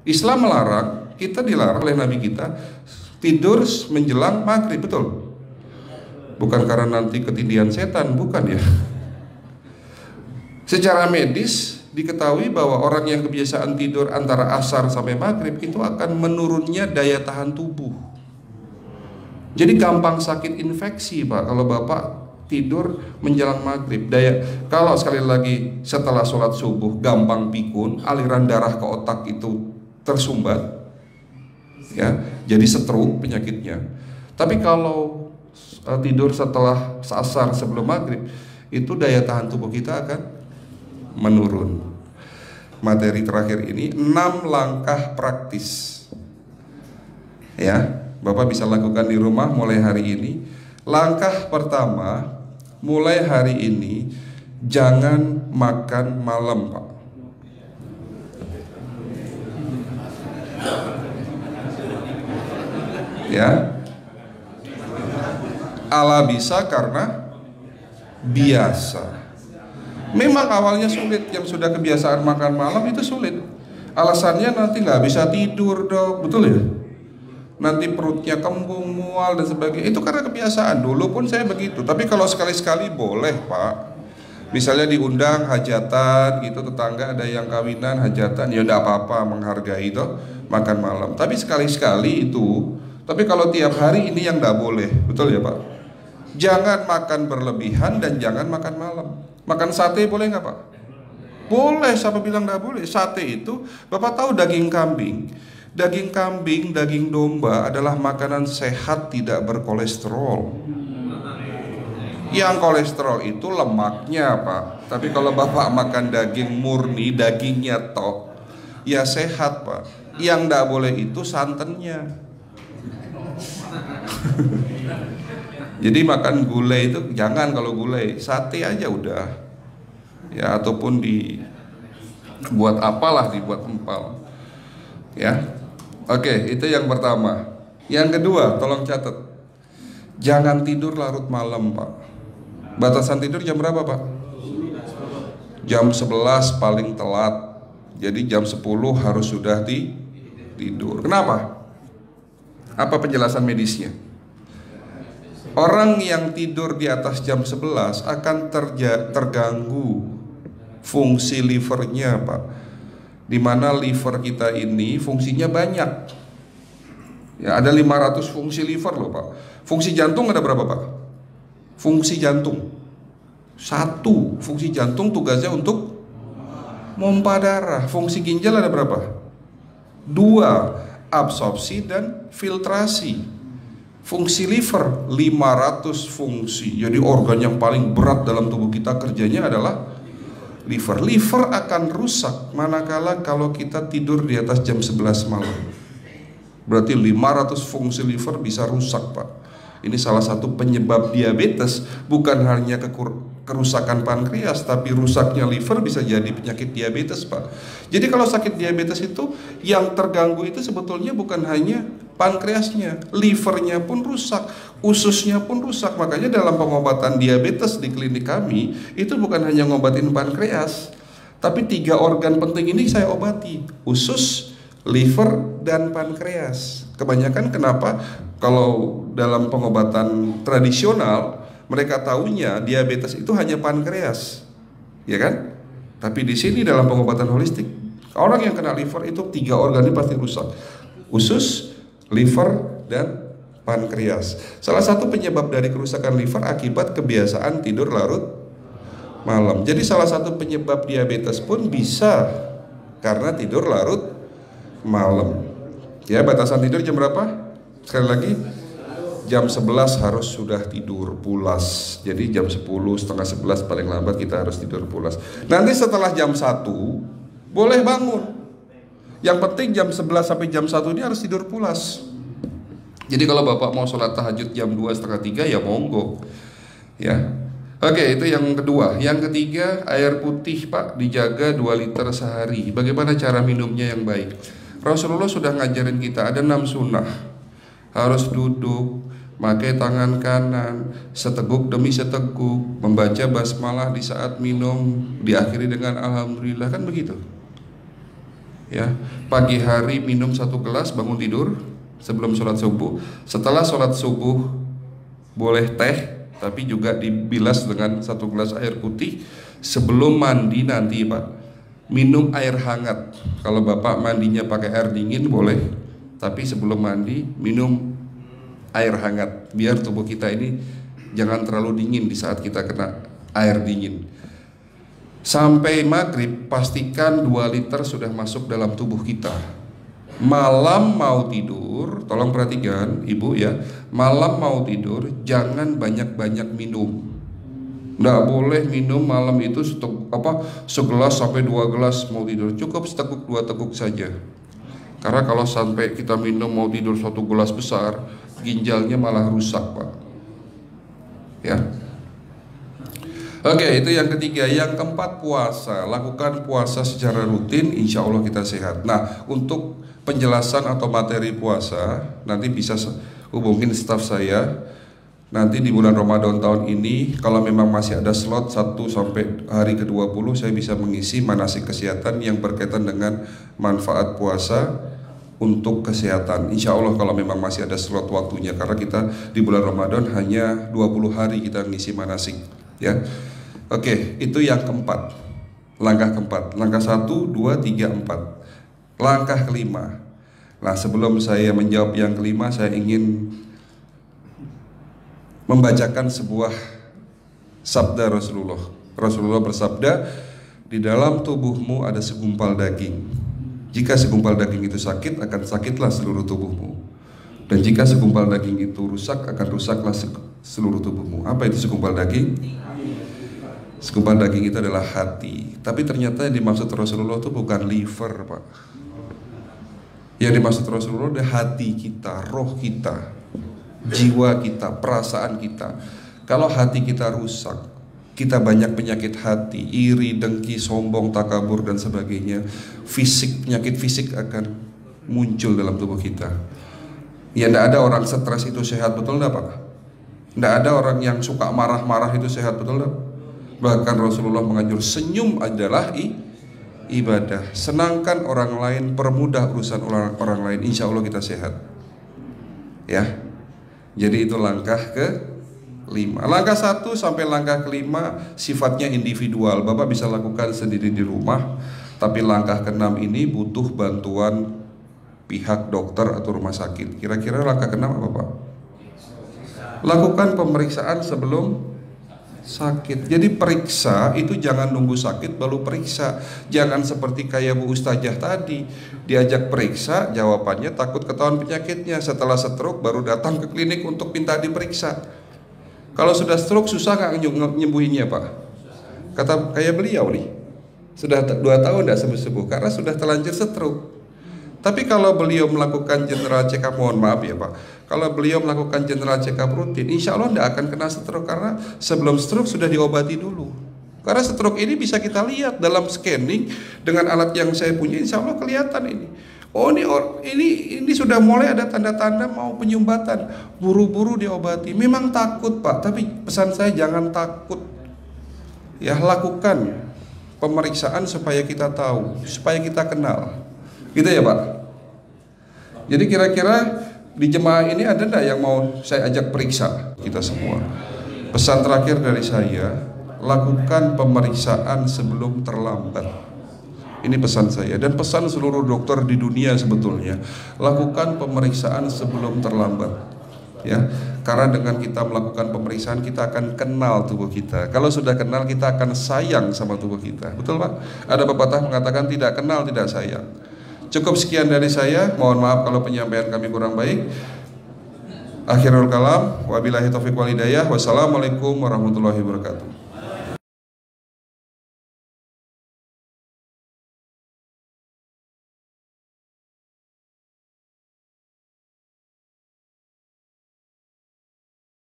Islam melarang, kita dilarang oleh Nabi kita tidur menjelang maghrib, betul? Bukan karena nanti ketindihan setan, bukan ya. Secara medis diketahui bahwa orang yang kebiasaan tidur antara asar sampai maghrib itu akan menurunnya daya tahan tubuh. Jadi gampang sakit infeksi Pak kalau Bapak tidur menjelang maghrib. Kalau sekali lagi setelah sholat subuh gampang pikun, aliran darah ke otak itu tersumbat, ya, jadi stroke penyakitnya. Tapi kalau tidur setelah asar sebelum maghrib, itu daya tahan tubuh kita akan menurun. Materi terakhir ini 6 langkah praktis, ya, Bapak bisa lakukan di rumah mulai hari ini. Langkah pertama, mulai hari ini jangan makan malam Pak. Ya, ala bisa karena biasa. Memang awalnya sulit, yang sudah kebiasaan makan malam itu sulit. Alasannya nanti nggak bisa tidur dok, betul ya? Nanti perutnya kembung, mual dan sebagainya. Itu karena kebiasaan. Dulu pun saya begitu. Tapi kalau sekali-sekali boleh Pak. Misalnya diundang hajatan gitu, tetangga ada yang kawinan hajatan, ya enggak apa-apa, menghargai itu makan malam. Tapi sekali-sekali itu. Tapi kalau tiap hari ini yang enggak boleh, betul ya Pak? Jangan makan berlebihan dan jangan makan malam. Makan sate boleh nggak Pak? Boleh, siapa bilang nggak boleh? Sate itu, Bapak tahu daging kambing. Daging kambing, daging domba adalah makanan sehat, tidak berkolesterol. Yang kolesterol itu lemaknya Pak. Tapi kalau Bapak makan daging murni, dagingnya tok, ya sehat Pak. Yang nggak boleh itu santannya. Jadi makan gulai itu jangan, kalau gulai sate aja udah, ya, ataupun dibuat apalah, dibuat empal, ya. Oke, itu yang pertama. Yang kedua, tolong catat, jangan tidur larut malam Pak. Batasan tidur jam berapa Pak? Jam 11 paling telat. Jadi jam 10 harus sudah tidur. Kenapa? Apa penjelasan medisnya? Orang yang tidur di atas jam 11 akan terganggu fungsi livernya Pak. Dimana liver kita ini fungsinya banyak, ya, ada 500 fungsi liver loh Pak. Fungsi jantung ada berapa Pak? Fungsi jantung 1. Fungsi jantung tugasnya untuk mompa darah. Fungsi ginjal ada berapa? 2. Absorpsi dan filtrasi. Fungsi liver 500 fungsi. Jadi organ yang paling berat dalam tubuh kita kerjanya adalah liver. Liver akan rusak manakala kalau kita tidur di atas jam 11 malam. Berarti 500 fungsi liver bisa rusak Pak. Ini salah satu penyebab diabetes. Bukan hanya kerusakan pankreas, tapi rusaknya liver bisa jadi penyakit diabetes Pak. Jadi kalau sakit diabetes itu yang terganggu itu sebetulnya bukan hanya pankreasnya, livernya pun rusak, ususnya pun rusak. Makanya dalam pengobatan diabetes di klinik kami itu bukan hanya ngobatin pankreas, tapi 3 organ penting ini saya obati: usus, liver, dan pankreas. Kebanyakan kenapa kalau dalam pengobatan tradisional mereka taunya diabetes itu hanya pankreas, ya kan? Tapi di sini dalam pengobatan holistik, orang yang kena liver itu 3 organ ini pasti rusak: usus, liver, dan pankreas. Salah satu penyebab dari kerusakan liver akibat kebiasaan tidur larut malam. Jadi salah satu penyebab diabetes pun bisa karena tidur larut malam. Ya, batasan tidur jam berapa? Sekali lagi, jam 11 harus sudah tidur pulas. Jadi jam 10, setengah 11 paling lambat kita harus tidur pulas. Nanti setelah jam 1 boleh bangun. Yang penting jam 11 sampai jam 1 ini harus tidur pulas. Jadi kalau Bapak mau sholat tahajud jam 2, setengah 3 ya monggo, ya. Oke, itu yang kedua. Yang ketiga, air putih Pak dijaga 2 liter sehari. Bagaimana cara minumnya yang baik? Rasulullah sudah ngajarin kita ada 6 sunnah. Harus duduk, pakai tangan kanan, seteguk demi seteguk, membaca basmalah di saat minum, diakhiri dengan alhamdulillah, kan begitu. Ya, pagi hari minum 1 gelas bangun tidur sebelum sholat subuh. Setelah sholat subuh boleh teh, tapi juga dibilas dengan 1 gelas air putih. Sebelum mandi nanti Pak, minum air hangat. Kalau Bapak mandinya pakai air dingin boleh, tapi sebelum mandi minum air hangat, biar tubuh kita ini jangan terlalu dingin di saat kita kena air dingin. Sampai maghrib pastikan 2 liter sudah masuk dalam tubuh kita. Malam mau tidur, tolong perhatikan Ibu ya, malam mau tidur jangan banyak-banyak minum. Nggak boleh minum malam itu segelas sampai 2 gelas mau tidur. Cukup seteguk 2 teguk saja. Karena kalau sampai kita minum mau tidur 1 gelas besar, ginjalnya malah rusak Pak. Ya. Oke, itu yang ketiga. Yang keempat, puasa. Lakukan puasa secara rutin, insya Allah kita sehat. Nah, untuk penjelasan atau materi puasa nanti bisa hubungin staf saya. Nanti di bulan Ramadan tahun ini, kalau memang masih ada slot 1 sampai hari ke-20, saya bisa mengisi manasik kesehatan yang berkaitan dengan manfaat puasa untuk kesehatan. Insya Allah kalau memang masih ada slot waktunya, karena kita di bulan Ramadan hanya 20 hari kita ngisi manasik, ya. Oke, itu yang keempat. Langkah keempat. Langkah 1, 2, 3, 4. Langkah kelima. Nah, sebelum saya menjawab yang kelima, saya ingin membacakan sebuah sabda Rasulullah. Rasulullah bersabda, di dalam tubuhmu ada segumpal daging. Jika segumpal daging itu sakit, akan sakitlah seluruh tubuhmu. Dan jika segumpal daging itu rusak, akan rusaklah seluruh tubuhmu. Apa itu segumpal daging? Segumpal daging itu adalah hati. Tapi ternyata yang dimaksud Rasulullah itu bukan liver Pak. Yang dimaksud Rasulullah adalah hati kita, roh kita, jiwa kita, perasaan kita. Kalau hati kita rusak, kita banyak penyakit hati, iri, dengki, sombong, takabur dan sebagainya. Penyakit fisik akan muncul dalam tubuh kita. Ya, tidak ada orang stres itu sehat, betul tidak Pak? Tidak ada orang yang suka marah-marah itu sehat, betul tidak? Bahkan Rasulullah menganjur senyum adalah ibadah. Senangkan orang lain, permudah urusan orang lain, insya Allah kita sehat. Ya, jadi itu langkah ke-5. Langkah 1 sampai langkah ke-5 sifatnya individual. Bapak bisa lakukan sendiri di rumah. Tapi langkah ke-6 ini butuh bantuan pihak dokter atau rumah sakit. Kira-kira langkah ke-6 apa Pak? Lakukan pemeriksaan sebelum sakit. Jadi periksa itu jangan nunggu sakit baru periksa. Jangan seperti kayak Bu Ustazah tadi, diajak periksa, jawabannya takut ketahuan penyakitnya. Setelah stroke baru datang ke klinik untuk minta diperiksa. Kalau sudah stroke susah nggak nyembuhinnya Pak? Kata kayak beliau nih, sudah 2 tahun tidak sembuh-sembuh karena sudah terlanjur stroke. Tapi kalau beliau melakukan general check up, mohon maaf ya Pak, kalau beliau melakukan general check up rutin, insya Allah tidak akan kena stroke, karena sebelum stroke sudah diobati dulu. Karena stroke ini bisa kita lihat dalam scanning dengan alat yang saya punya, insya Allah kelihatan ini. Oh ini sudah mulai ada tanda-tanda mau penyumbatan, buru-buru diobati. Memang takut Pak, tapi pesan saya jangan takut. Ya, lakukan pemeriksaan supaya kita tahu, supaya kita kenal. Gitu ya Pak. Jadi kira-kira di jemaah ini ada enggak yang mau saya ajak periksa kita semua? Pesan terakhir dari saya, lakukan pemeriksaan sebelum terlambat. Ini pesan saya dan pesan seluruh dokter di dunia sebetulnya. Lakukan pemeriksaan sebelum terlambat. Ya, karena dengan kita melakukan pemeriksaan kita akan kenal tubuh kita. Kalau sudah kenal kita akan sayang sama tubuh kita. Betul Pak? Ada pepatah mengatakan tidak kenal tidak sayang. Cukup sekian dari saya. Mohon maaf kalau penyampaian kami kurang baik. Akhirul kalam, wabillahi taufiq wal hidayah. Wassalamualaikum warahmatullahi wabarakatuh.